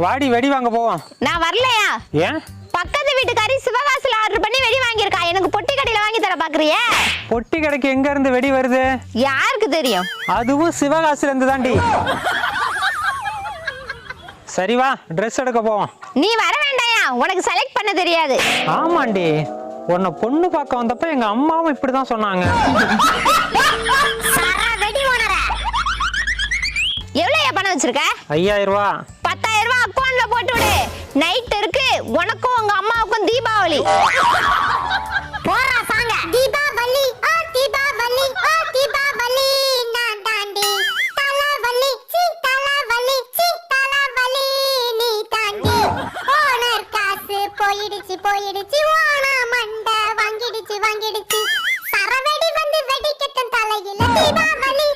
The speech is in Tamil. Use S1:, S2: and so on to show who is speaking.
S1: வாடி வெடி வாங்க போவோம்.
S2: நான் வரலையா?
S1: ஏன்?
S2: பக்கத்து வீட்டுக்காரி சிவகாசில ஆர்டர் பண்ணி வெடி வாங்கியிருக்கா. எனக்கு பொட்டி கடையில வாங்கி தர பாக்குறியே?
S1: பொட்டி கடைக்கு எங்க இருந்து வெடி வருது?
S2: யாருக்கு தெரியும்?
S1: அதுவும் சிவகாசில இருந்து தாண்டி. சரி வா, ட்ரெஸ் எடுக்க போவோம்.
S2: நீ வர வேண்டாயா, உனக்கு செலக்ட் பண்ண தெரியாது.
S1: ஆமாண்டி, உன்னை பொண்ணு பார்க்க வந்தப்ப எங்க அம்மாவும் இப்படிதான் சொன்னாங்க.
S2: எவ்வளவு பணம் வச்சிருக்க?
S1: 5000 ரூபாய்.
S2: 10,000 ரூபாய் அக்கௌண்ட்ல போட்டு விடு. நைட் இருக்கு, உனக்கும் உங்க அம்மாவுக்கும் தீபாவளி. போறா சாங்க. தீபாவளி ஆ தீபாவளி ஆ தீபாவளி நான் தாண்டி தலவலி சி தலவலி சி தலவலி நீ தாண்டி. ஓனர் காசு போயிடுச்சு போயிடுச்சு, ஓனா மண்ட வாங்கிடுச்சு வாங்கிடுச்சு. சரவெடி வந்து வெடிக்கட்டும் தலையில தீபாவளி